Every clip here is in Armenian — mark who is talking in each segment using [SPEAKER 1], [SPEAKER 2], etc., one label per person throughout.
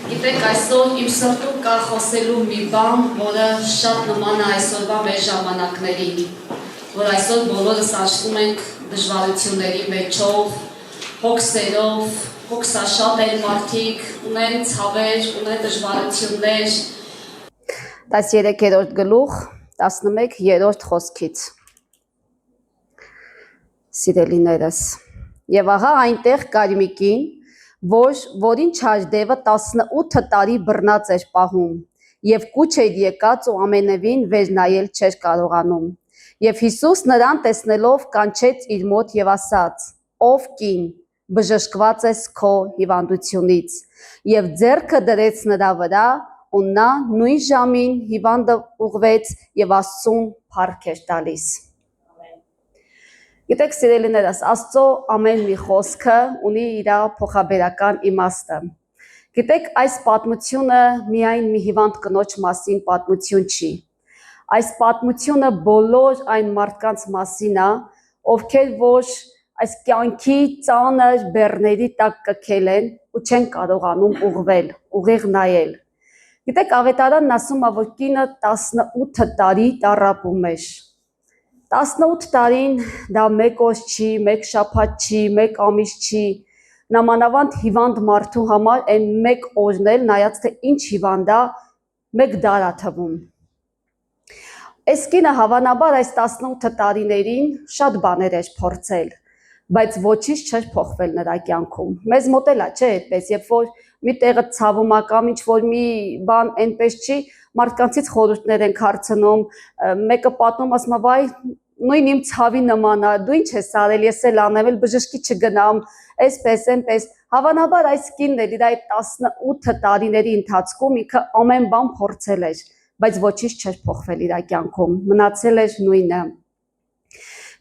[SPEAKER 1] Գիտեք, այսօր իմ սրտում կա խոսելու մի բան, որը շատ նման է այսօրվա մեր ժամանակներին, որ այսօր բոլորս անցնում ենք դժվարությունների մեջով, հոգսերով, հոգսաշատ են մարդիկ, ունեն ցավեր, ունեն դժվարություններ։ 13-րդ գլուխ, 11-րդ խոսքից։ Սիրելիներս, եւ ահա այնտեղ կար մի կին, որին չարժդևը 18 տարի բռնած էր պահում, եւ կուչ էր եկած ու ամենևին վեր նայել չէր կարողանում։ Եվ Հիսուս նրան տեսնելով կանչեց իր մոտ եւ ասաց. «Ով կին, բժշկված ես քո հիվանդությունից»։ Եվ ձեռքը դրեց նրա վրա, ու նա նույն ժամին հիվանդը ուղղվեց եւ Աստծուն փառք էր տալիս։ Գիտեք, սիրելիներս, Աստծո ամեն մի խոսքը ունի իր փոխաբերական իմաստը։ Գիտեք, այս պատմությունը միայն մի հիվանդ կնոջ մասին պատմություն չի։ Այս պատմությունը բոլոր այն մարդկանց մասին է, ովքեր որ այս կյանքի ծանր բեռների տակ կքել են ու չեն կարողանում ուղղվել, ուղիղ նայել։ Գիտեք, ավետարանն ասում է, որ կինը 18 տարի տառապում էր։ 18 տարին դա մեկ օր չի, մեկ շաբաթ չի, մեկ ամիս չի, նամանավանդ հիվանդ մարդու համար այն մեկ օրն էլ նայած թե ինչ հիվանդ է, մեկ դար է թվում։ Այս կինը հավանաբար այս 18 տարիներին շատ բաներ էր փորձել, բայց ոչինչ չէր փոխվել նրա կյանքում։ Մեզ մոտ էլ է, չէ՞, այդպես, երբ որ մի տեղը ցավում է կամ ինչ որ մի բան այնպես չի, մարդկանցից խորհուրդներ ենք հարցնում, մեկը պատմում, ասում է, վայ, նույն իմ ցավի նման է, դու ինչ ես արել, ես էլ անեմ, էլ բժշկի չգնամ, այսպես, այնպես։ Հավանաբար այս կինն էլ իր այդ 18 տարիների ընթացքում ինքը ամեն բան փորձել էր, բայց ոչինչ չէր փոխվել իր կյանքում, մնացել էր նույնը։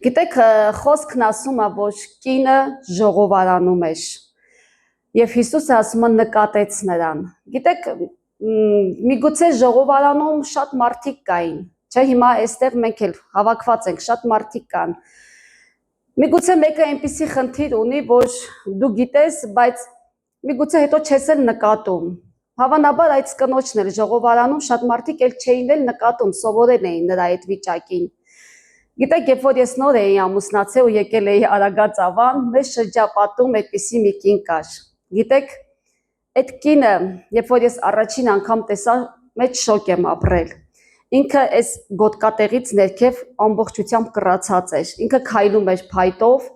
[SPEAKER 1] Գիտեք, խոսքն ասում է, որ կինը ժողովարանում էր, եւ Հիսուսը ասում է նկատեց նրան։ Գիտեք, միգուցե ժողովարանում շատ մարդիկ կային, չէ, հիմա այստեղ մենք էլ հավաքված ենք, շատ մարդիկ կան։ Միգուցե մեկը այնպիսի խնդիր ունի, որ դու գիտես, բայց միգուցե հետո չես էլ նկատում։ Հավանաբար այդ կնոջն էլ ժողովարանում շատ մարդիկ էլ չէին էլ նկատում, սովորել էին նրա այդ վիճակին։ Գիտեք, երբ որ ես նոր էի ամուսնացել ու եկել էի Արագած Ավան, մեր շրջապատում այդպիսի մի կին կար։ Գիտեք, այդ կինը, երբ որ ես առաջին անգամ տեսա, մեծ շոկ եմ ապրել։ Ինքը այս գոտկատեղից ներքև ամբողջությամբ կռացած էր, ինքը քայլում էր փայտով։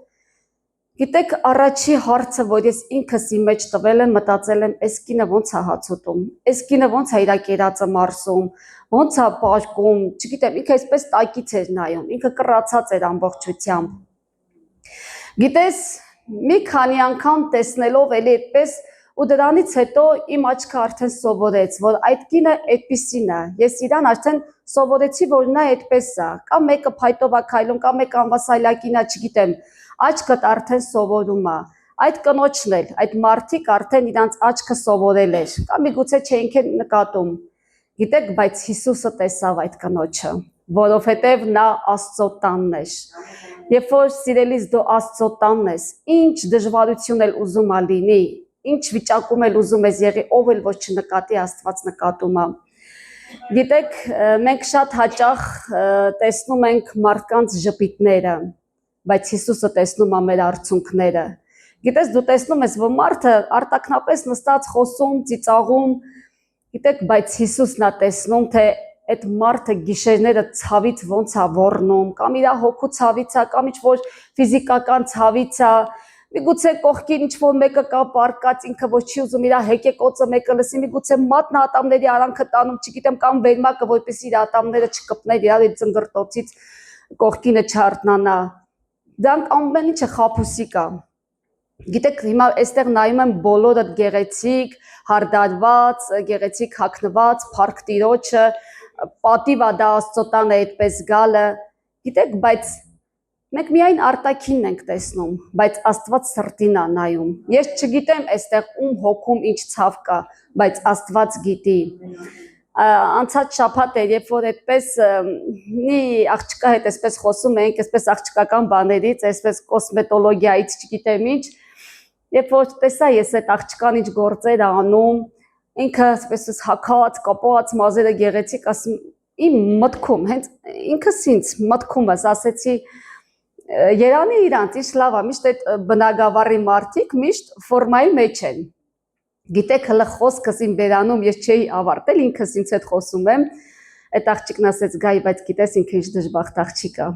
[SPEAKER 1] Գիտեք, առաջի հարցը, որ ես ինքս իմ մեջ տվել եմ, մտածել եմ, այս կինը ոնց է հաց ուտում, այս կինը ոնց է իր կերածը մարսում, ոնց է պարկում, չգիտեմ, ինքը այսպես տակից էր նայում, ինքը կռացած էր ամբողջությամբ։ Գիտես, մի քանի անգամ տեսնելով էլի այդպես ու դրանից հետո իմ աչքը արդեն սովորեց, որ այդ կինը այդպիսին է։ Ես իրան արդեն սովորեցի, որ նա այդպես է։ Կամ մեկը փայտով է քայլում, կամ մեկը անվասայլակին է, չգիտեմ, աչքդ արդեն սովորում է։ Այդ կնոջն էլ, այդ մարդիկ արդեն իրանց աչքը սովորել էր, կամ միգուցե չէինք նկատում։ Գիտեք, բայց Հիսուսը տեսավ այդ կնոջը, որովհետև նա Աստծո տանն էր։ Երբ որ սիրելիս դու Աստծո տանն ես, ինչ դժվարություն էլ ուզում է լինի, ինչ վիճակում էլ ուզում ես եղի, ով էլ ոչ չնկատի, Աստված նկատում է։ Գիտեք, մենք շատ հաճախ տեսնում ենք մարդկանց ժպիտները, բայց Հիսուսը տեսնում է մեր արցունքները։ Գիտես, դու տեսնում ես, որ մարդը արտակնապես նստած խոսում, ծիծաղում, գիտեք, բայց Հիսուսն է տեսնում, թե այդ մարդը գիշերները ցավից ոնց է ոռնում, կամ իր հոգու ցավից է, կամ ինչ որ ֆիզիկական ցավից է։ Միգուցե կողքին ինչ որ մեկը կա պարկած, ինքը ոչ չի ուզում իր հեկեկոցը մեկը լսի, միգուցե մատնա ատամների արանքը տանում, չգիտեմ, կամ վերմակը, որպեսզի իր ատամները չկպներ իրար այդ ծնգրտոցից կողքինը չարթնանա։ Դրանք ամեն ինչը խաբուսիկ է։ Գիտեք, հիմա այստեղ նայում եմ բոլորը գեղեցիկ, հարդարված, գեղեցիկ հագնված, փառք Տիրոջը, պատիվ է դա Աստծո տանը այդպես գալը։ Գիտեք, բայց մենք միայն արտաքինն ենք տեսնում, բայց Աստված սրտին է նայում։ Ես չգիտեմ այստեղ ում հոգում ինչ ցավ կա, բայց Աստված գիտի։ Անցած շաբաթ էր, երբ որ այդպես մի աղջկա հետ այսպես խոսում ենք, այսպես աղջկական բաներից, այսպես կոսմետոլոգիայից, չգիտեմ ինչ, երբ որ տեսա ես այդ աղջկան ինչ գործեր անում, ինքը այսպես հակած, կապած, մազերը գեղեցիկ, ասում իմ մտքում, հենց ինքս ինձ մտքումս ասեցի Երանի իրանց, ինչ լավ է, միշտ այդ բնագավառի մարդիկ միշտ ֆորմայի մեջ են։ Գիտեք, հլը խոսքս իմ բերանում ես չէի ավարտել, ինքս ինձ հետ խոսում եմ, այդ աղջիկն ասեց գայ, բայց գիտես ինքը ինչ դժբախտ աղջիկ է։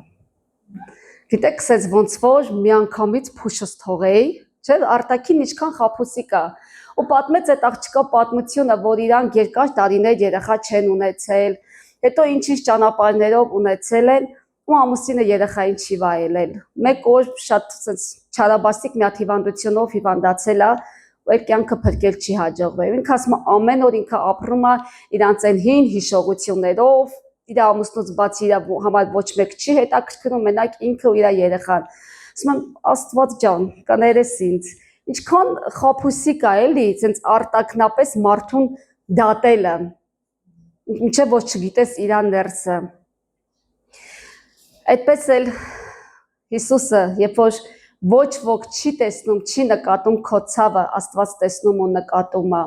[SPEAKER 1] Գիտեք, ասեց ոնց որ միանգամից փուշս թողեի, չէ՞, արտաքին ինչքան խաբուսիկ է։ Ու պատմեց այդ աղջիկա պատմությունը, որ իրանք երկար տարիներ երեխա չեն ունեցել, հետո ինչ-ինչ ճանապարհներով ունեցել են, ու ամուսինը երեխային չի վայելել։ Մեկ օր շատ չարաբաստիկ մի հատ հիվանդությունով հիվանդացել է, ու այդ կյանքը փրկել չի հաջողվել։ Ինքը ասում է ամեն օր ինքը ապրում է իրանց այն հին հիշողություններով, իր ամուսնուց բացի իր համար ոչ մեկ չի հետաքրքրում, մենակ ինքը ու իր երեխան։ Ասում եմ Աստված ջան, կներես ինձ։ Ինչքան խաբուսիկ է էլի, ցենց արտակնապես մարդուն դատելը։ Ինչեւ որ չգիտես իրան ներսը։ Այդպես էլ Հիսուսը, երբ որ ոչ ոք չի տեսնում, չի նկատում քո ցավը, Աստված տեսնում ու նկատում է։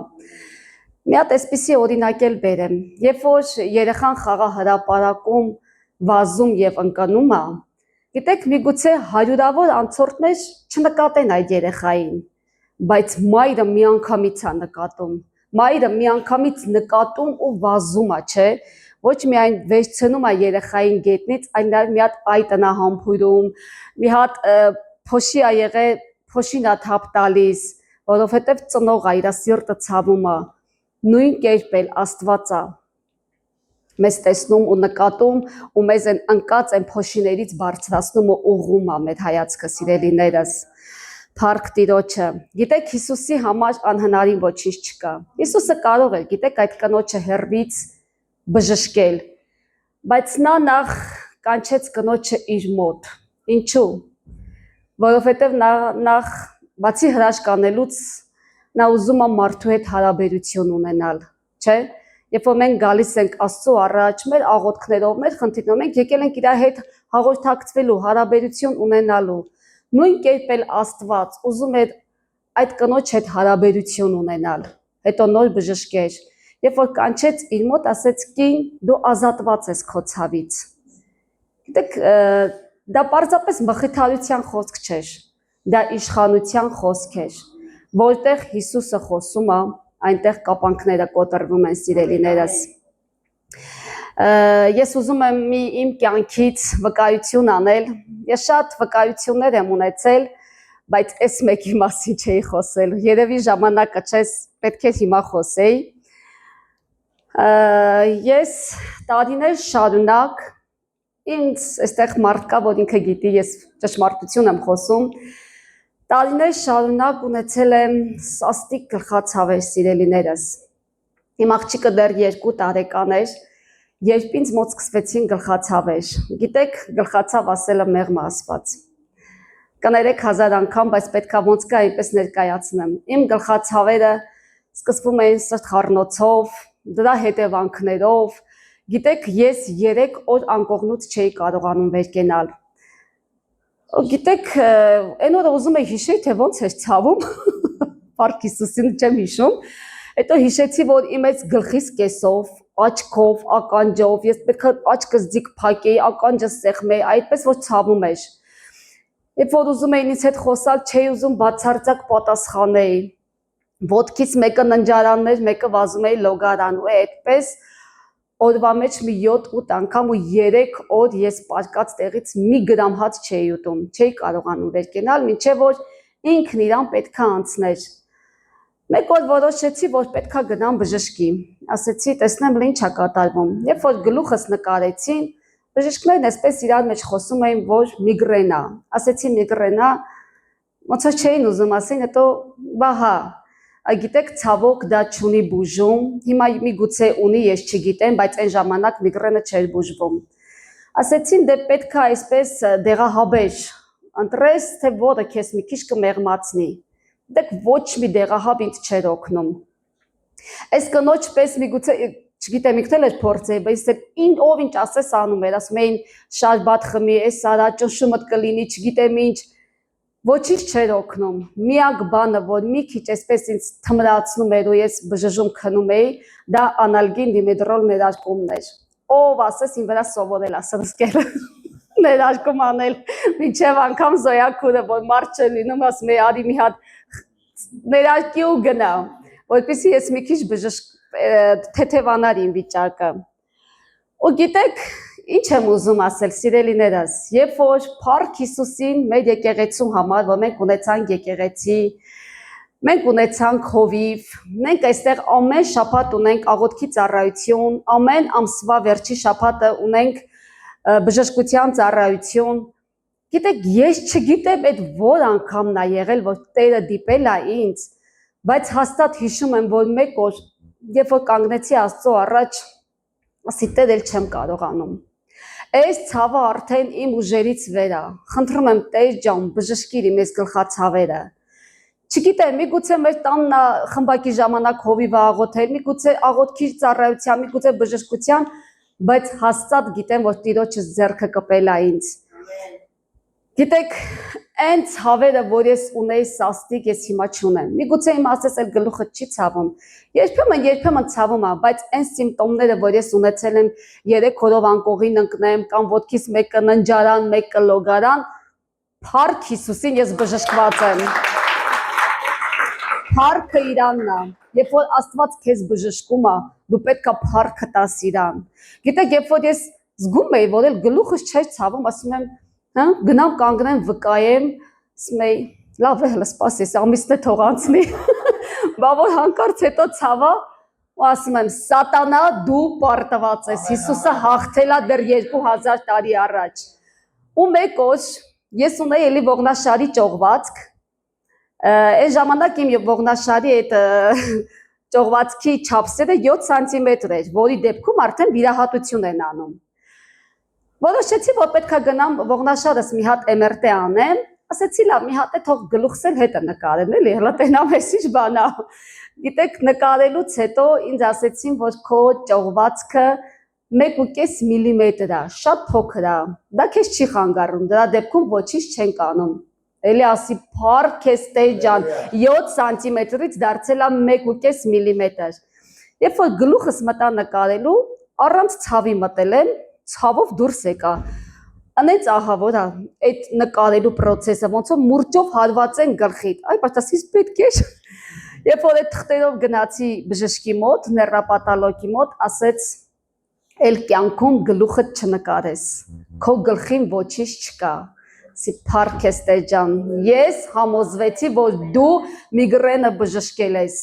[SPEAKER 1] Մի հատ այսպիսի օրինակ էլ բերեմ, երբ որ երեխան խաղահրապարակում վազում եւ ընկնում է, գիտեք, միգուցե հարյուրավոր անցորդներ չնկատեն այդ երեխային, բայց մայրը միանգամից է նկատում։ Մայրը միանգամից նկատում ու վազում է, չէ՞։ Ոչ միայն վերցնում է երեխային գետնից, այլ նաև մի հատ այտն է համբուրում, մի հատ փոշի է եղել, փոշին է թափ տալիս, որովհետև ծնող է, իր սիրտը ցավում է։ Նույն կերպ էլ Աստված է մեզ տեսնում ու նկատում ու մեզ են ընկած այն փոշիներից բարձրացնում ու ուղղում է մեր հայացքը, սիրելիներս։ Փառք Տիրոջը։ Գիտեք, Հիսուսի համար անհնարին ոչինչ չկա։ Հիսուսը կարող է, գիտեք, այդ կնոջը հեռվից բժշկել, բայց նա նախ կանչեց կնոջը իր մոտ։ Ինչու՞։ Որովհետև նախ բացի հրաշք անելուց նա ուզում է մարդու հետ հարաբերություն ունենալ, չէ՞։ Երբ որ մենք գալիս ենք Աստծո առաջ, մեր աղոթքներով, մեր խնդիրներով, մենք եկել ենք իր հետ հաղորդակցվելու, հարաբերություն ունենալու։ Նույն կերպ էլ Աստված ուզում էր այդ կնոջ հետ հարաբերություն ունենալ, հետո նոր բժշկեր։ Երբ որ կանչեց իր մոտ, ասեց կին, դու ազատված ես քո ցավից։ Գիտեք, դա պարզապես մխիթարության խոսք չէր, դա իշխանության խոսք էր, որտեղ Հիսուսը խոսում է, այնտեղ կապանքները կոտրվում են, սիրելիներս։ Ես ուզում եմ իմ կյանքից վկայություն անել, ես շատ վկայություններ եմ ունեցել, բայց այս մեկի մասին չէի խոսել, երևի ժամանակը չես, պետք է հիմա խոսեի։ Ես տարիներ շարունակ, ինձ այստեղ մարդ կա, որ ինքը գիտի, ես ճշմարտություն եմ խոսում, տարիներ շարունակ ունեցել եմ սաստիկ գլխացավեր, սիրելիներս։ Իմ աղջիկը դեռ 2 տարեկան էր, երբ ինձ մոտ սկսվեցին գլխացավեր։ Գիտեք, գլխացավ ասելը մեղմ ասված։ Կներեք 1000 անգամ, բայց պետքա ոնց կա այնպես ներկայացնեմ։ Իմ գլխացավերը սկսվում էին սրտխառնոցով, դրա հետևանքներով։ Գիտեք, ես 3 օր անկողնուց չէի կարողանում վեր կենալ։ Գիտեք, այն օրը ուզում եի հիշել, թե ոնց էր ցավում, Փառք Հիսուսին չեմ հիշում։ Հետո հիշեցի, որ իմ այս գլխիս կեսով, աչքով, ականջով, ես պետք է աչքս ձիգ փակեի, ականջս սեղմեի, այդպես որ ցավում էր։ Երբ որ ուզում էին ինձ հետ խոսալ, չէի ուզում բացարձակ պատասխանել։ Ոտքից մեկը ննջարանն էր, մեկը վազում էի լոգարան, ու այդպես օրվա մեջ մի 7-8 անգամ ու 3 օր ես պարկած տեղից մի գրամ հաց չէի ուտում, չէի կարողանում վեր կենալ, մինչև որ ինքն իրան պետքա անցներ։ Մեկ օր որոշեցի, որ պետքա գնամ բժշկի։ Ասեցի, տեսնեմ ինչ է կատարվում։ Երբ որ գլուխս նկարեցին, բժիշկներն այսպես իրար մեջ խոսում էին, որ միգրեն է։ Ասեցի միգրեն է, ոնց որ չէին ուզում ասեն, հետո բա հա, գիտեք, ցավոք դա չունի բուժում։ Հիմա միգուցե ունի, ես չգիտեմ, բայց այն ժամանակ միգրենը չէր բուժվում։ Ասեցին, դե պետքա այսպես դեղահաբեր ընտրես, թե որը քեզ մի քիչ կմեղմացնի։ Դեք ոչ մի դեղահաբ ինձ չէր օգնում։ Այս կնոջ պես միգուցե չգիտեմ ինքն էլ էր փորձել, բայց ով ինչ ասես անում էր, ասում էին շարբաթ խմի, այս արա ճնշումդ կլինի, չգիտեմ ինչ։ Ոչինչ չէր օգնում։ Միակ բանը, որ մի քիչ այսպես ինձ թմրացնում էր ու ես բժժում քնում էի, դա անալգին դիմեդրոլ ներարկումն էր։ Ով ասես ին վրա սովորել ասրսկել ներարկում անել, մինչև անգամ զոյակուրը, որ մարդ չէ լինում, ասում է արի մի հատ ներարկի ու գնա, որպեսզի ես մի քիչ թեթևանար իմ վիճակը։ Ու գիտեք, ինչ եմ ուզում ասել, սիրելիներս, երբ որ Փառք Հիսուսին մեր եկեղեցու համար, որ մենք ունեցանք եկեղեցի, մենք ունեցանք հովիվ, մենք այստեղ ամեն շաբաթ ունենք աղոթքի ծառայություն, ամեն ամսվա վերջի շաբաթը ունենք բժշկության ծառայություն։ Գիտեք, ես չգիտեմ այդ որ անգամն է եղել, որ Տերը դիպել է ինձ, բայց հաստատ հիշում եմ, որ մեկ օր, երբ որ կանգնեցի Աստծո առաջ, ասի Տեր էլ չեմ կարողանում։ Այս ցավը արդեն իմ ուժերից վեր է։ Խնդրում եմ Տեր ջան, բժշկիր իմ այս գլխացավերը։ Չգիտեմ, միգուցե մեր տանն խմբակի ժամանակ հովիվ աղոթել, միգուցե աղոթքի ծառայության, միգուցե բժշկության, բայց հաստատ գիտեմ, որ Տիրոջը ձեռքը կպել է ինձ։ Գիտեք, այն ցավերը, որ ես ունեի սաստիկ, ես հիմա չունեմ։ Միգուցե իմ ասես էլ գլուխը չի ցավում։ Երբեմն ցավում է, բայց այն սիմպտոմները, որ ես ունեցել եմ 3 օրով անկողին ընկնեմ կամ ոտքիս մեկը ննջարան, մեկը լոգարան, Փառք Հիսուսին ես բժշկված եմ։ Փառքը Իրանն է։ Երբ որ Աստված քեզ բժշկում է, դու պետք է փառքը տաս Իրան։ Գիտեք, երբ որ ես զգում էի, որ էլ գլուխս չէր ցավում, ասում եմ, հա, գնամ կանգնեմ, վկայեմ, ասում էի, լավ է, հələ սպասես, ամիսն է թող անցնի։ Բա որ հանկարծ հետո ցավա, ու ասում եմ, Սատանա, դու պարտված ես, Հիսուսը հաղթել է դեռ 2000 տարի առաջ։ Ու մեկ օր ես ունեի էլի ողնաշարի ճողվածք, այս ժամանակ իմ ողնաշարի այդ ճողվածքի չափսերը 7 սանտիմետր էր, որի դեպքում արդեն վիրահատություն են անում։ Որոշեցի, որ պետք է գնամ ողնաշարս մի հատ MRT անեմ, ասեցի լավ, մի հատ է թող գլուխս էլ հետը նկարեմ, էլի, հələ տենամ էս ինչ բան է։ Գիտեք, նկարելուց հետո ինձ ասեցին, որ քո ճողվածքը 1.5 միլիմետր է, շատ փոքր է, դա քեզ չի խանգարում, դրա դեպքում ոչինչ չեն անում։ Էլի ասի Փառք քեզ Տեր ջան, 7 սանտիմետրից դարձել է 1.5 միլիմետր։ Երբ որ գլուխս մտա նկարելու, առանց ցավի մտել եմ, ցավով դուրս եկա։ Անեց ահա որ այդ նկարելու process-ը ոնց որ մուրճով հարված են գլխիդ։ Այ բայց ասես պետք է։ Երբ որ այդ թղթերով գնացի բժշկի մոտ, նեռապաթոլոգի մոտ, ասեց «Էլ կյանքում գլուխդ չնկարես, քո գլխին ոչինչ չկա»։ Սի Փառք քեզ Տեր ջան, ես համոզվեցի, որ դու միգրենը բժշկել ես։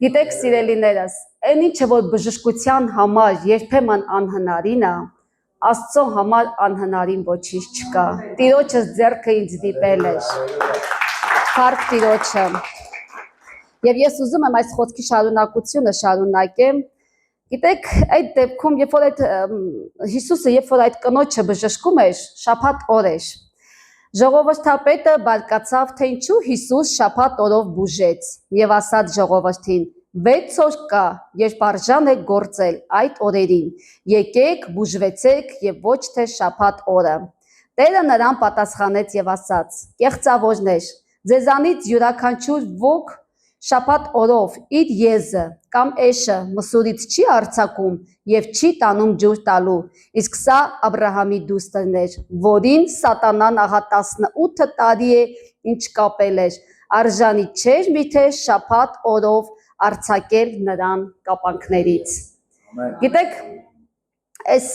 [SPEAKER 1] Գիտեք, սիրելիներս, այն ինչը որ բժշկության համար երբեմն անհնարին է, Աստծո համար անհնարին ոչինչ չկա։ Տիրոջը ձեռքը ինձ դիպել էր։ Փառք Տիրոջը։ Եվ ես ուզում եմ այս խոսքի շարունակությունը շարունակեմ։ Գիտեք, այդ դեպքում, երբ որ այդ Հիսուսը, երբ որ այդ կնոջը բժշկում էր, շաբաթ օր էր։ Ժողովրդապետը բարկացավ, թե ինչու Հիսուս շաբաթ օրով բուժեց եւ ասաց ժողովրդին. 6 օր կա, երբ արժան է գործել այդ օրերին, եկեք բուժվեցեք եւ ոչ թե շաբաթ օրը։ Տերը նրան պատասխանեց եւ ասաց. Կեղծավորներ, ձեզանից յուրաքանչյուր ոք շաբաթ օրով իր եզը կամ էշը մսուրից չի արձակում եւ չի տանում ջուր տալու, իսկ սա Աբրահամի դուստրն էր, որին Սատանան ահա 18 տարի է ինչ կապել էր, արժանի չէր միթե շաբաթ օրով արձակել նրան կապանքներից։ Գիտեք, այս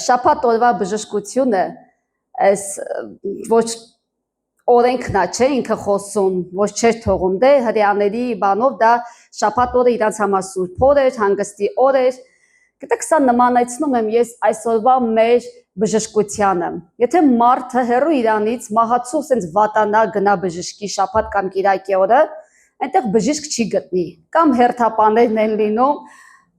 [SPEAKER 1] շաբաթ օրվա բժշկությունը, այս ոչ օրենքն է, չէ, ինքը խոսում, ոչ չէր թողում, դե հրեաների բանով դա շաբաթ օրը իրանց համար սուրբ օր էր, հանգստի օր էր։ Գիտեք, սա նմանեցնում եմ ես այսօրվա մեր բժշկությանը։ Եթե մարդը հեռու իրանից մահացու սենց վատանա գնա բժշկի շաբաթ կամ կիրակի օրը, այնտեղ բժիշկ չի գտնի, կամ հերթապաներն են լինում,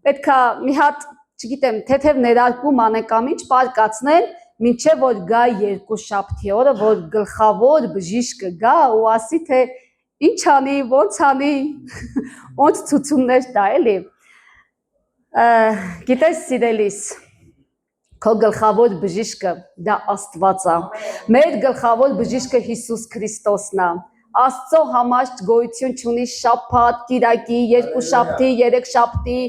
[SPEAKER 1] պետքա մի հատ, չգիտեմ, թեթև ներարկում անեն կամ ինչ պարկացնեն, մինչև որ գա երկուշաբթի օրը, որ գլխավոր բժիշկը գա ու ասի, թե ինչ անի, ոնց անի, ոնց ցուցումներ տա, էլի։ Գիտես, սիրելիս, Քո գլխավոր բժիշկը դա Աստված է։ Մեր գլխավոր բժիշկը Հիսուս Քրիստոսն է։ Աստծո համար գոյություն չունի շաբաթ, կիրակի, երկուշաբթի, երեքշաբթի,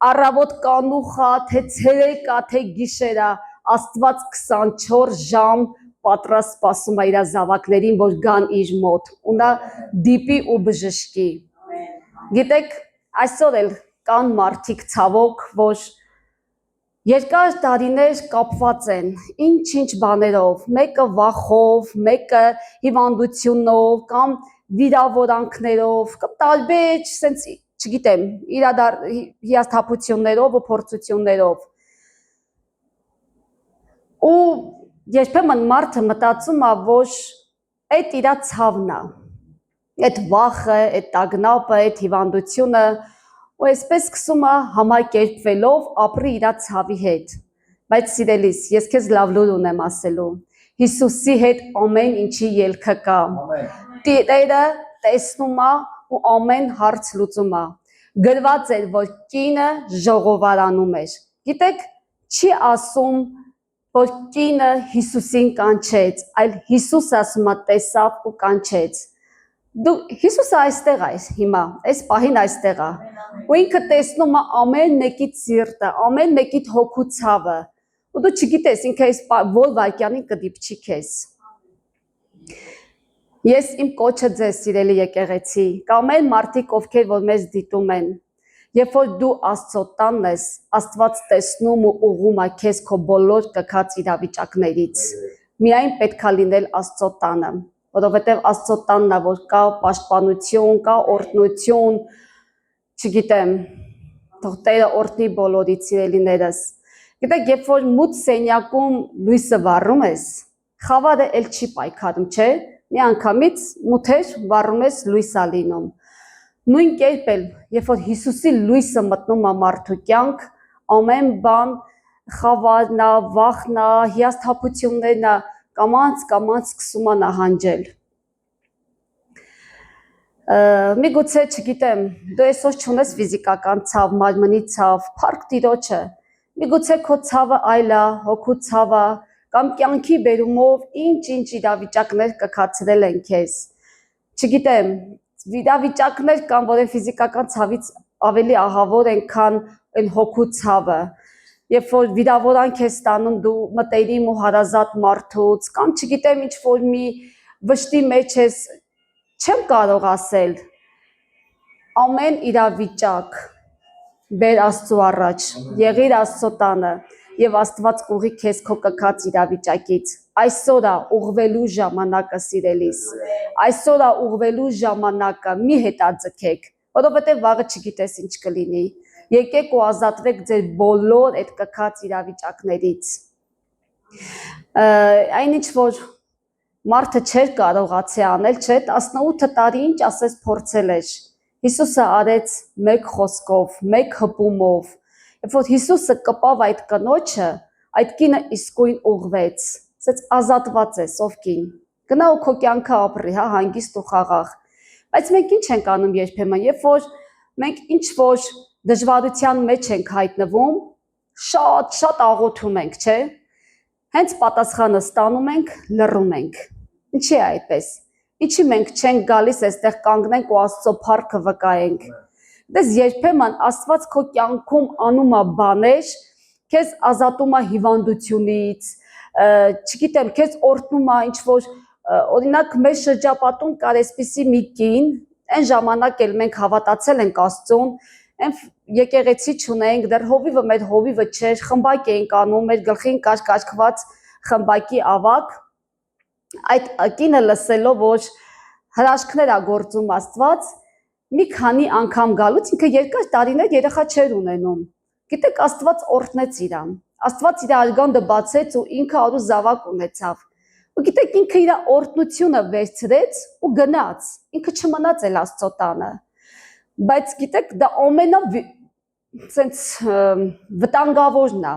[SPEAKER 1] առավոտ կանուխա, թե ցերեկա, թե գիշերա, Աստված 24 ժամ պատրաստ սպասում է իր զավակներին, որ գան իր մոտ։ Ու նա դիպի ու բժշկի։ Գիտեք, այսօր էլ կան մարդիկ ցավոք, որ երկար տարիներ կապված են ինչ-ինչ բաներով, մեկը վախով, մեկը հիվանդությունով, կամ վիրավորանքներով, կամ տարբեր, sense, չգիտեմ, հիասթափություններով ու փորձություններով։ Ու երբեմն մարդը մտածում է, որ այդ իր ցավն է, այդ վախը, այդ տագնապը, այդ հիվանդությունը ու այսպես սկսում է համակերպվելով ապրի իր ցավի հետ։ Բայց սիրելիս, ես քեզ լավ լուր ունեմ ասելու։ Հիսուսի հետ ամեն ինչի ելքը կա։ Տերը տեսնում է ու ամեն հարց լուծում է։ Գրված էր, որ կինը ժողովարանում էր։ Գիտեք, չի ասում, որ կինը Հիսուսին կանչեց, այլ Հիսուս ասում է տեսավ ու կանչեց։ Հիսուսը այստեղ է հիմա, այս պահին այստեղ է։ Ու ինքը տեսնում է ամեն մեկի սիրտը, ամեն մեկի հոգու ցավը։ Ու դու չգիտես ինքը այս որ վայրկյանին կդիպչի քեզ։ Ես իմ կոչը ձեզ սիրելի եկեղեցի, կամ այն մարդիկ, ովքեր որ մեզ դիտում են, երբ որ դու Աստծո տանն ես, Աստված տեսնում ու ուղղում է քեզ քո բոլոր կքած իրավիճակներից։ Միայն պետք է լինել Աստծո տանը, որովհետև Աստծո տանն է, որ կա պաշտպանություն, կա օրհնություն, չգիտեմ, թող Տերը օրհնի բոլորից սիրելիներս։ Գիտեք, երբ որ մութ սենյակում լույսը վառում ես, խավարը էլ չի պայքարում, չէ՞։ Մի անգամից մութեր վառում ես լույս է լինում։ Նույն կերպ էլ, երբ որ Հիսուսի լույսը մտնում է մարդու կյանք, ամեն բան խավարն է, վախն է, հիասթափություններն է, կամաց սկսում է նահանջել։ Միգուցե, չգիտեմ, դու այսօր չունես ֆիզիկական ցավ, մարմնի ցավ, փառք Տիրոջը։ Միգուցե քո ցավը այլ է, հոգու ցավը, կամ կյանքի բերումով ինչ-ինչ իրավիճակներ կքացրել են քեզ։ Չգիտեմ, իրավիճակներ կան, որ ֆիզիկական ցավից ավելի ահավոր են, քան այն հոգու ցավը։ Երբ որ վիրավորանք ես ստանում դու մտերիմ ու հարազատ մարդուց, կամ չգիտեմ ինչ որ մի վշտի մեջ ես, չեմ կարող ասել, ամեն իրավիճակ բեր Աստծո առաջ, եղիր Աստծո տանը եւ Աստված կուղի քեզ քո կքած իրավիճակից։ Այսօր է ուղղվելու ժամանակը, սիրելիս։ Այսօր է ուղղվելու ժամանակը, մի հետաձգեք, որովհետեւ վաղը չգիտես ինչ կլինի։ Եկեք ու ազատվեք ձեր բոլոր այդ կքած իրավիճակներից։ Այնինչ որ մարդը չէր կարողացի անել, չէ, 18 տարի ինչ ասես փորձել էր։ Հիսուսը արեց մեկ խոսքով, մեկ հպումով։ Երբ որ Հիսուսը կպավ այդ կնոջը, այդ կինը իսկույն ուղղվեց, ասեց ազատված ես ով կին։ Գնա ու քո կյանքը ապրի, հա, հանգիստ ու խաղաղ։ Բայց մենք ինչ ենք անում երբեմն, երբ որ մենք ինչ որ դժվարության մեջ ենք հայտնվում, շատ աղոթում ենք, չէ՞։ Հենց պատասխանը ստանում ենք, լռում ենք։ Ինչի է այդպես։ Ինչի մենք չենք գալիս այստեղ կանգնենք ու Աստծո փառքը վկայենք։ Դες երբեմն Աստված քո կյանքում անում է բաներ, քեզ ազատում է հիվանդությունից, չգիտեմ, քեզ օրհնում է ինչ որ, օրինակ մեր շրջապատում կար այսպիսի մի կին, այն ժամանակ էլ մենք հավատացել ենք Աստծուն, այն եկեղեցի չունենք, դեռ հովիվը մեր հովիվը չէր, խմբակ էինք անում, մեր գլխին կար կաշկված խմբակի ավակ։ Այդ կինը լսելով, որ հրաշքներ է գործում Աստված, մի քանի անգամ գալուց ինքը երկար տարիներ երեխա չէր ունենում։ Գիտեք, Աստված օրհնեց իրան։ Աստված իր արգանդը բացեց ու ինքը արու զավակ ունեցավ։ Ու գիտեք, ինքը իր օրհնությունը վերցրեց ու գնաց։ Ինքը չմնաց էլ Աստծո տանը։ Բայց գիտեք, դա ամենա սենց վտանգավորն է,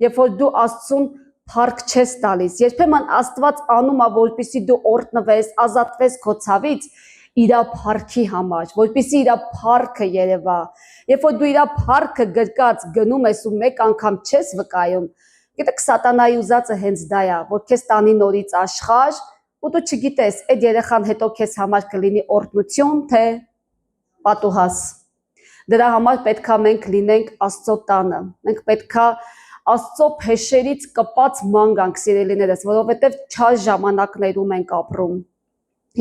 [SPEAKER 1] երբ որ դու Աստծուն փառք չես տալիս։ Երբեմն Աստված անում է, որպեսզի դու օրհնվես, ազատվես քո ցավից իր փառքի համար, որպեսզի իր փառքը երևա։ Երբ որ դու իր փառքը գրկած գնում ես ու մեկ անգամ չես վկայում, Գիտեք, սատանայի ուզածը հենց դա է, որ քեզ տանի նորից աշխարհ, ու դու չգիտես, այդ երեխան հետո քեզ համար կլինի օրհնություն, թե պատուհաս։ Դրա համար պետքա մենք լինենք Աստծո տանը։ Մենք պետքա Աստծո փեշերից կպած ման գանք, սիրելիներս, որովհետև չար ժամանակներում ենք ապրում։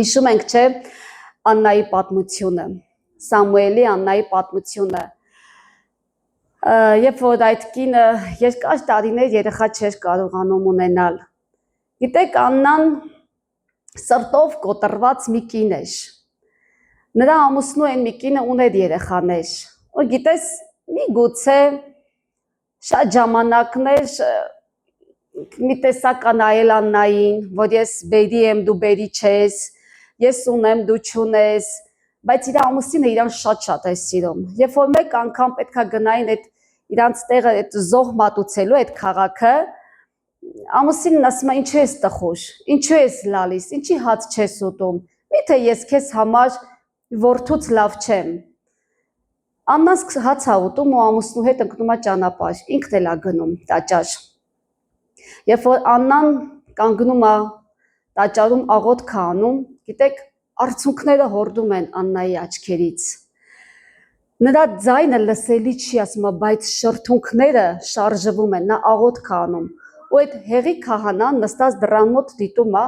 [SPEAKER 1] Հիշում ենք, չէ, Աննայի պատմությունը, Սամուելի Աննայի պատմությունը։ Երբ որ այդ կինը երկար տարիներ երեխա չէր կարողանում ունենալ։ Գիտեք, Աննան սրտով կոտրված մի կին էր։ Նրա ամուսնու այն մի կինը ուներ երեխաներ։ Ու գիտես, միգուցե շատ ժամանակներ մի տեսակ նայել Աննային, որ ես բերի եմ, դու բերի չես, ես ունեմ, դու չունես, բայց իր ամուսինը իրան շատ է սիրում։ Երբ որ մեկ անգամ պետքա գնային այդ իրանց տեղը այդ զոհ մատուցելու այդ քաղաքը, ամուսինն ասում է, ինչու ես տխուր, ինչու ես լալիս, ինչի հաց չես ուտում, միթե ես քեզ համար որդուց լավ չեմ։ Աննան հաց է ուտում ու ամուսնու հետ ընկնում է ճանապարհ, ինքն էլ է գնում տաճար։ Երբ որ Աննան կանգնում է տաճարում աղոթք անում, գիտեք, արցունքները հորդում են Աննայի աչքերից։ Նրա ձայնը լսելի չի, ասում է, բայց շրթունքները շարժվում են, նա աղոթք անում։ Ու այդ հեղի քահանան նստած դռան մոտ դիտում է,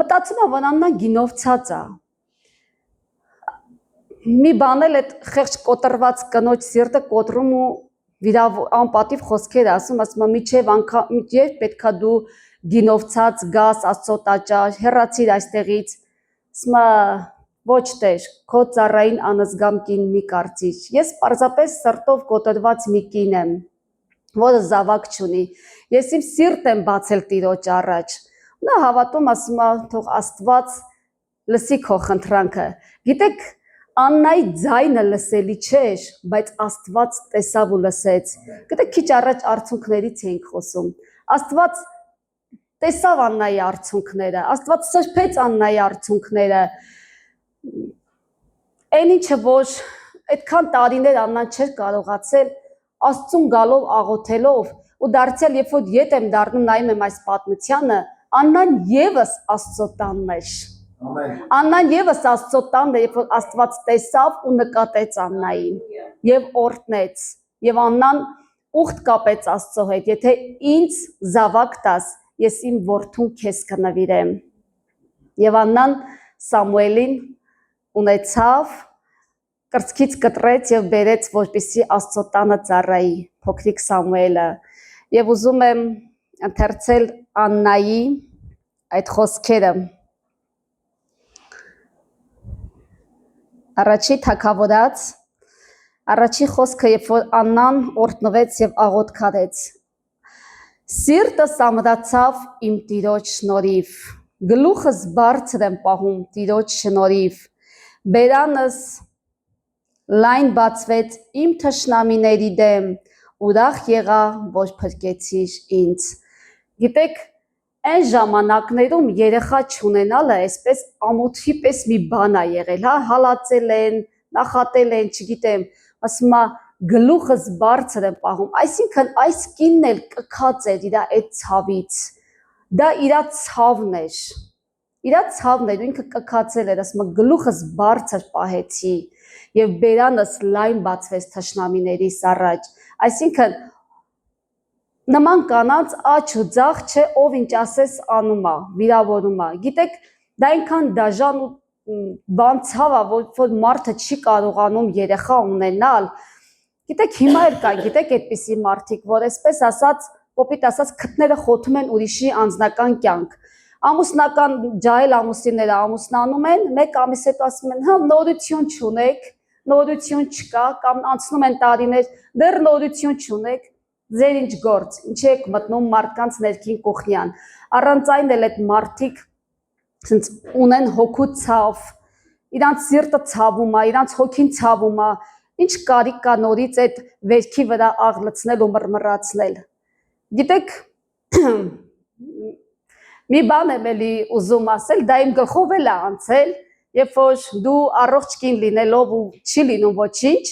[SPEAKER 1] մտածում է, որ Աննան գինովցած է։ Մի բան էլ այդ խեղճ կոտրված կնոջ սիրտը կոտրում ու անպատիվ խոսքեր ասում է, միջև անգամ երբ պետքա դու գինովցած գաս Աստծո տաճար, հեռացիր այստեղից։ Ասում է, ոչ տեր, քո ծառային անզգամ կին մի կարծիր։ Ես պարզապես սրտով կոտրված մի կին եմ, որը զավակ չունի։ Ես իմ սիրտ եմ բացել Տիրոջ առաջ։ Նա հավատում, ասում է, թող Աստված լսի քո խնդրանքը։ Գիտեք, Աննայի ձայնը լսելի չէր, բայց Աստված տեսավ ու լսեց։ Գիտեք, քիչ առաջ արցունքներից էինք խոսում։ Աստված տեսավ Աննայի արցունքները, Աստված սրբեց Աննայի արցունքները։ Այն ինչը, որ այդքան տարիներ Աննան չէր կարողացել, Աստծուն գալով աղոթելով ու դարձյալ, երբ որ ետ եմ դառնում, նայում եմ այս պատմությանը, Աննան եւս Աստծո տանն էր։ Աննան եւս Աստծո տանն է, երբ որ Աստված տեսավ ու նկատեց Աննային եւ օրհնեց։ Եվ Աննան ուխտ կապեց Աստծո հետ, եթե ինձ զավակ տաս, ես իմ որդուն քեզ կնվիրեմ։ Եվ Աննան Սամուելին ունեցավ, կրծքից կտրեց եւ բերեց, որպեսզի Աստծո տանը ծառայի փոքրիկ Սամուելը։ Եվ ուզում եմ ընթերցել Աննայի այդ խոսքերը։ Առաջի թագավորաց, առաջի խոսքը, երբ որ Աննան օրհնվեց եւ աղոթք արեց։ Սիրտս ամրացավ իմ Տիրոջ շնորհիվ, գլուխս բարձր եմ պահում Տիրոջ շնորհիվ, բերանս լայն բացվեց իմ թշնամիների դեմ, ուրախ եղա, որ փրկեցիր ինձ։ Գիտեք, այն ժամանակներում երեխա չունենալը այսպես ամոթի պես մի բան է եղել, հա, հալածել են, նախատել են, չգիտեմ, ասում է գլուխս բարձր եմ պահում, այսինքն այս կինն էլ կքած էր իր այդ ցավից, դա իր ցավն էր, ու ինքը կքացել էր, ասում է գլուխս բարձր պահեցի եւ բերանս լայն բացվեց թշնամիներիս առաջ, այսինքն նման կանանց աչ ու ձախ չէ, ով ինչ ասես անում է, վիրավորում է։ Գիտեք, դա այնքան դաժան ու բան ցավ է, որ մարդը չի կարողանում երեխա ունենալ։ Գիտեք, հիմա էլ կա, գիտեք, այդպիսի մարդիկ, որ այսպես ասած, կոպիտ ասած, քթները խոթում են ուրիշի անձնական կյանք։ Ամուսնական ջահել ամուսինները ամուսնանում են, մեկ ամիս հետո ասում են, հա, նորություն չունեք, նորություն չկա, կամ անցնում են տարիներ, դեռ նորություն չունեք, ձեր ինչ գործ, ինչի եք մտնում մարդկանց ներքին կողքյան։ Առանց այն էլ այդ մարդիկ ունեն հոգու ցավ, իրանց սիրտը ցավում է, իրանց հոգին ցավում է, ինչ կարիք կա նորից այդ վերքի վրա աղ լցնել ու մռմռացնել։ Գիտեք, մի բան եմ էլի ուզում ասել, դա իմ գլխով էլ է անցել, երբ որ դու առողջ կին լինելով ու չի լինում ոչինչ,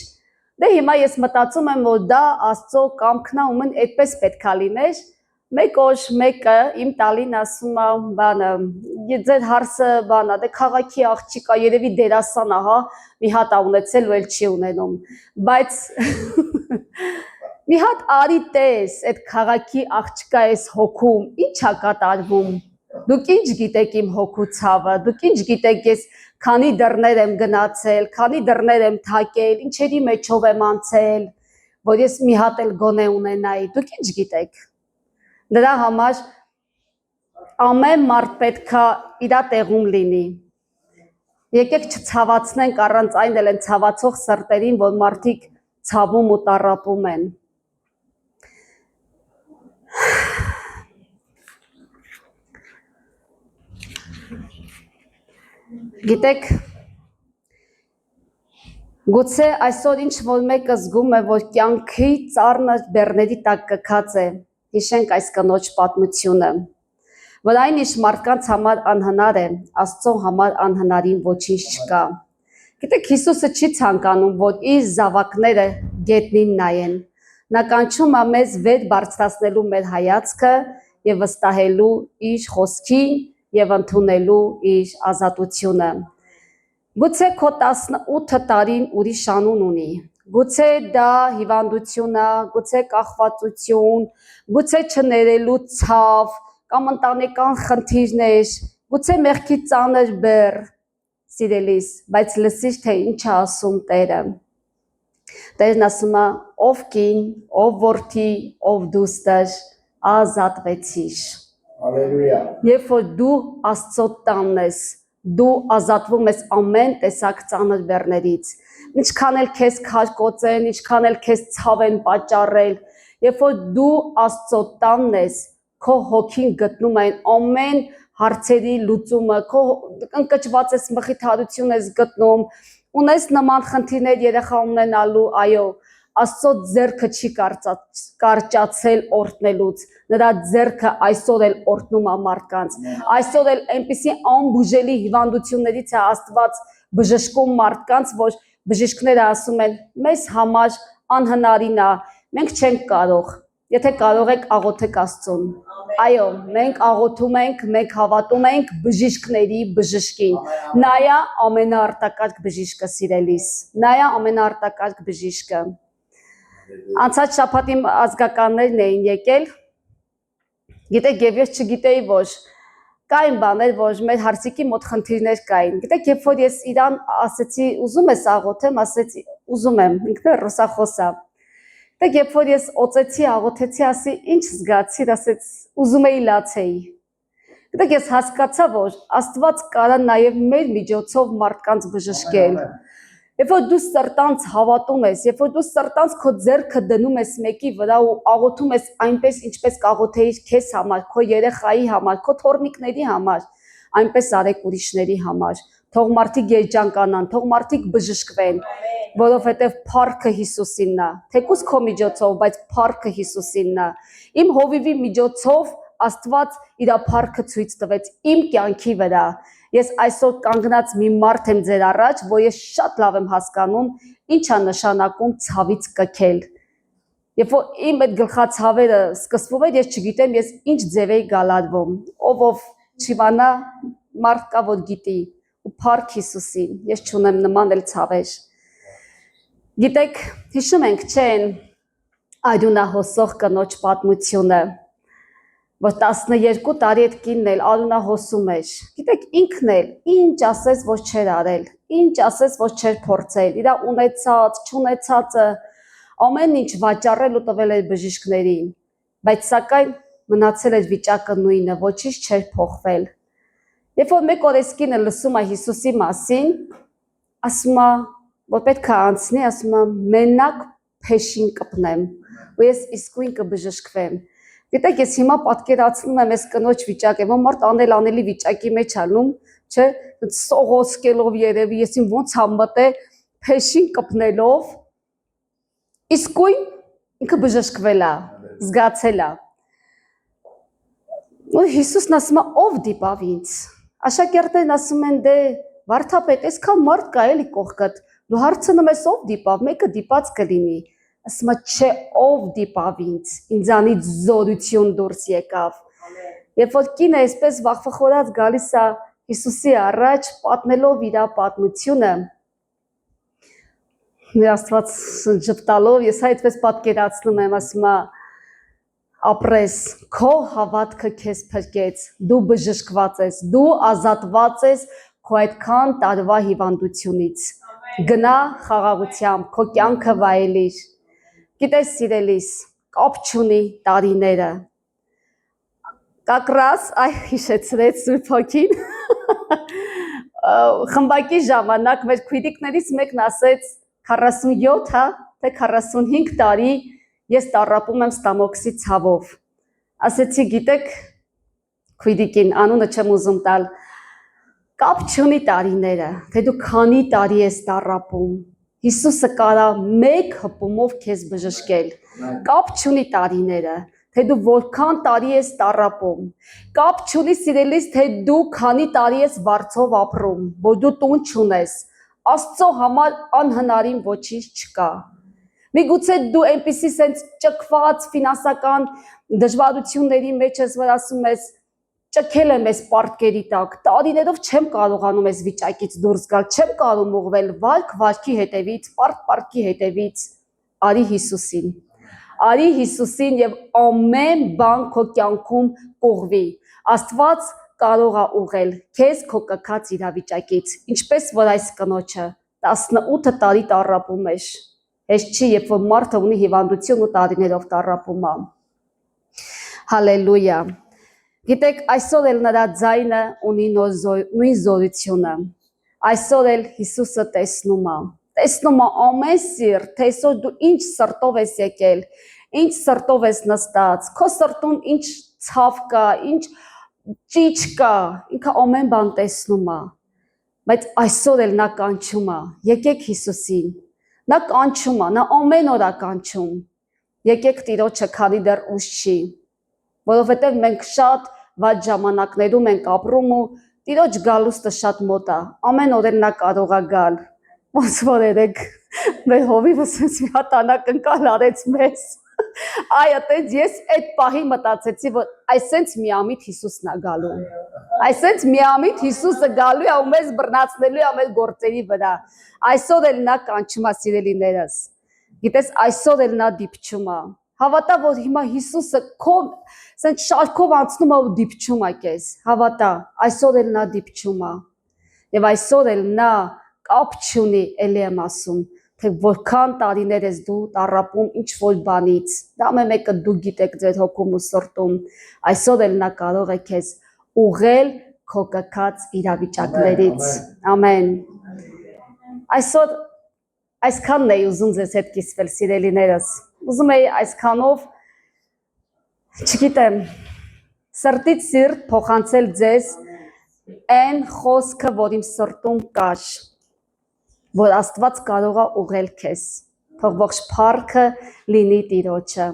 [SPEAKER 1] Դե հիմա ես մտածում եմ, որ դա Աստծո կամքն է, ումն այդպես պետք է լիներ։ Մեկ օր մեկը իմ տալին ասում է, բանը, ձեր հարցը բանա, դե քաղաքի աղջիկա, երևի դերասան ահա, մի հատ ա ունեցել ու էլ չի ունենում։ Բայց մի հատ արի տես, այդ քաղաքի աղջիկա էս հոգում, ինչ ա կատարվում։ Դուք ինչ գիտեք իմ հոգու ցավը, դուք ինչ գիտեք ես քանի դռներ եմ գնացել, քանի դռներ եմ թակել, ինչերի մեջով եմ անցել, որ ես մի հատ էլ գոնե ունենայի, դուք ինչ գիտեք։ Դրա համար ամեն մարդ պետքա իր տեղում լինի։ Եկեք չցավացնենք առանց այն էլ են ցավացող սրտերին, որ մարդիկ ցավում ու տառապում են։ Գիտեք, գուցե այսօր ինչ որ մեկը զգում է, որ կյանքի ծառնը բեռների տակ կքած է, հիշենք այս կնոջ պատմությունը, որ այն ինչ մարդկանց համար անհնար է, Աստծո համար անհնարին ոչինչ չկա։ Գիտեք, Հիսուսը չի ցանկանում, որ իր զավակները գետնին նայեն։ Նա կանչում է մեզ վեր բարձրացնելու մեր հայացքը եւ վստահելու իր խոսքին եւ ընդունելու իր ազատությունը։ Գուցե քո 18 տարին ուրիշ անուն ունի, գուցե դա հիվանդություն է, գուցե կախվածություն, գուցե չներելու ցավ կամ ընտանեկան խնդիրներ, գուցե մեղքի ծանր բեռ, սիրելիս, բայց լսիր թե ինչ է ասում Տերը։ Տերն ասում է, ով կին, ով որդի, ով դուստր, ազատվեցիր։ Հալելույա։ Երբ որ դու Աստծո տանն ես, դու ազատվում ես ամեն տեսակ ծանր բեռներից, ինչքան էլ քեզ քարկոծեն, ինչքան էլ քեզ ցավ են պատճառել, երբ որ դու Աստծո տանն ես, քո հոգին գտնում է ամեն հարցերի լուծումը, քո ընկճված ես մխիթարություն ես գտնում, ունես նման խնդիրներ երեխա ունենալու, այո, Աստծո ձեռքը չի կարճացել օրհնելուց, նրա ձեռքը այսօր էլ օրհնում է մարդկանց, այսօր էլ այնպիսի անբուժելի հիվանդություններից է Աստված բժշկում մարդկանց, որ բժիշկները ասում են, մեզ համար անհնարին է, մենք չենք կարող, եթե կարող եք աղոթեք Աստծուն, այո, մենք աղոթում ենք, մենք հավատում ենք բժիշկների բժշկին, նա է ամենաարտակարգ բժիշկը սիրելիս, նա է ամենաարտակարգ բժիշկը։ Անցած շաբաթի ազգականներն էին եկել, գիտեք, եւ ես չգիտեի, որ կային բաներ, որ մեր հարցիկի մոտ խնդիրներ կային։ Գիտեք, երբ որ ես իրան ասեցի, ուզում ես աղոթեմ, ասեցի, ուզում եմ, ինքն էլ ռուսախոս է։ Գիտեք, երբ որ ես օծեցի, աղոթեցի, ասի, ինչ զգացիր, ասեց, ուզում էի լացեի։ Գիտեք, ես հասկացա, որ Աստված կարա նաև մեր միջոցով մարդկանց բժշկել։ Երբ որ դու սրտանց հավատում ես, երբ որ դու սրտանց քո ձեռքը դնում ես մեկի վրա ու աղոթում ես այնպես, ինչպես կաղոթեիր քեզ համար, քո երեխայի համար, քո թոռնիկների համար, այնպես արեք ուրիշների համար։ Թող մարդիկ երջանկանան, թող մարդիկ բժշկվեն, որովհետև փառքը Հիսուսինն է, թեկուզ քո միջոցով, բայց փառքը Հիսուսինն է։ Իմ հովիվի միջոցով Աստված իր փառքը ցույց տվեց իմ կյանքի վրա։ Ես այսօր կանգնած մի մարդ եմ ձեր առաջ, որ ես շատ լավ եմ հասկանում, ինչ է նշանակում ցավից կքել։ Երբ որ իմ այդ գլխացավերը սկսվում էր, ես չգիտեմ, ես ինչ ձև էի գալարվում։ Ով չիմանա, մարդ կա, որ գիտի, ու փառք Հիսուսին, ես չունեմ նման էլ ցավեր։ Գիտեք, հիշում ենք, չէ՞, արյունահոսող կնոջ պատմությունը, որ 12 տարի այդ կինն էլ արյունահոսում էր։ Գիտեք, ինքն էլ ինչ ասես, որ չէր արել, ինչ ասես, որ չէր փորձել, իր ունեցած, չունեցածը, ամեն ինչ վաճառել ու տվել էր բժիշկներին, բայց սակայն մնացել էր վիճակը նույնը, ոչինչ չէր փոխվել։ Երբ որ մեկ օր այս կինը լսում է Հիսուսի մասին, ասում է, որ պետք է անցնի, ասում է, մենակ փեշին կպնեմ, ու ես իսկույն կբժշկվեմ։ Գիտեք, ես հիմա պատկերացնում եմ այս կնոջ վիճակը, որ մարդ անելի վիճակի մեջ ալնում, չէ, սողոսկելով երևի, ես իմ ոնց համտե փեշին կպնելով, իսկույն ինքը բժշկվել է, զգացել է։ Ու Հիսուսն ասում է, ով դիպավ ինձ։ Աշակերտներն ասում են, դե վարդապետ, այսքան մարդ կա էլի կողքդ, Դու հարցնում ես ով դիպավ, մեկը դիպած կլինի, ասում է չէ ով դիպավ ինձանից զորություն դուրս եկավ։ Երբ որ կինը այսպես վախվխորած գալիս է Հիսուսի առաջ, պատմելով իր պատմությունը, Աստված շփտալով, ես այդպես պատկերացնում եմ, ասում է ապրես, քո հավատքը քեզ փրկեց, դու բժշկված ես, դու ազատված ես քո այդքան տարվա հիվանդությունից։ Գնա խաղաղությամբ, քո կյանքը վայելիր։ Գիտես սիրելիս, կապ չունի տարիները։ Կակրաս, այ հիշեցրեց Սուրբ Հոգին։ Խմբակի ժամանակ մեր քույրիկներից մեկն ասեց 47, հա, թե 45 տարի ես տառապում եմ ստամոքսի ցավով։ Ասեցի, գիտեք, քույրիկին, անունը չեմ ուզում տալ, կապ չունի տարիները, թե դու քանի տարի ես տառապում։ Հիսուսը կարա մեկ հպումով քեզ բժշկել։ Կապ չունի տարիները, թե դու որքան տարի ես տառապում։ Կապ չունի սիրելիս, թե դու քանի տարի ես վարձով ապրում, որ դու տուն չունես։ Աստծո համար անհնարին ոչինչ չկա։ Միգուցե դու այնպիսի սենց ճկված ֆինանսական դժվարությունների մեջ ես, որ ասում ես, ճկել եմ այս պարտքերի տակ, տարիներով չեմ կարողանում այս վիճակից դուրս գալ, չեմ կարող ուղղվել վարքի հետևից, պարտքի հետևից, արի Հիսուսին։ Արի Հիսուսին եւ ամեն բան քո կյանքում կուղվի։ Աստված կարող է ուղղել քեզ քո կքած իրավիճակից, ինչպես որ այս կնոջը 18 տարի տառապում էր։ Հեշտ չի, երբ որ մարդը ունի հիվանդություն ու տարիներով տառապում է։ Հալելույա։ Գիտեք, այսօր էլ նրա ձայնը ունի նույն զորությունը։ Այսօր էլ Հիսուսը տեսնում է ամեն սիրտ, թե այսօր դու ինչ սրտով ես եկել, ինչ սրտով ես նստած, քո սրտում ինչ ցավ կա, ինչ ճիչ կա, ինքը ամեն բան տեսնում է։ Բայց այսօր էլ նա կանչում է, եկեք Հիսուսին։ Նա կանչում է, նա ամեն օր է կանչում։ Եկեք Տիրոջը, քանի դեռ ուշ չի, որովհետև մենք շատ վատ ժամանակներում ենք ապրում ու Տիրոջ գալուստը շատ մոտ է։ Ամեն օր էլ նա կարող է գալ։ Ոնց որ երեք մեր հովիվը սենց մի հատ անակ ընկալ արեց մեզ։ Այ այտենց ես այդ պահի մտածեցի, որ այսենց միամիտ Հիսուսն է գալու։ Այսենց միամիտ Հիսուսը գալու է ու մեզ բռնացնելու է մեր գործերի վրա։ Այսօր էլ նա կանչում է սիրելիներս։ Գիտես, այսօր էլ նա դիպչում է։ Հավատա, որ հիմա Հիսուսը քո սենց շարքով անցնում է ու դիպչում է քեզ։ Հավատա, այսօր էլ նա դիպչում է։ Եվ այսօր էլ նա կապ չունի, ելի եմ ասում, թե որքան տարիներ ես դու տառապում ինչ որ բանից։ Դա մեկը դու գիտեք ձեր հոգում ու սրտում։ Այսօր էլ նա կարող է քեզ ուղղել քո կքած իրավիճակներից։ Ամեն։ Այսօր այսքանն էի ուզում ձեզ հետ կիսվել, սիրելիներս։ Ուզում էի այսքանով, չգիտեմ, սրտից սիրտ փոխանցել ձեզ այն խոսքը, որ իմ սրտում կար, որ Աստված կարող է ուղղել քեզ։ Թող ողջ փառքը լինի Տիրոջը։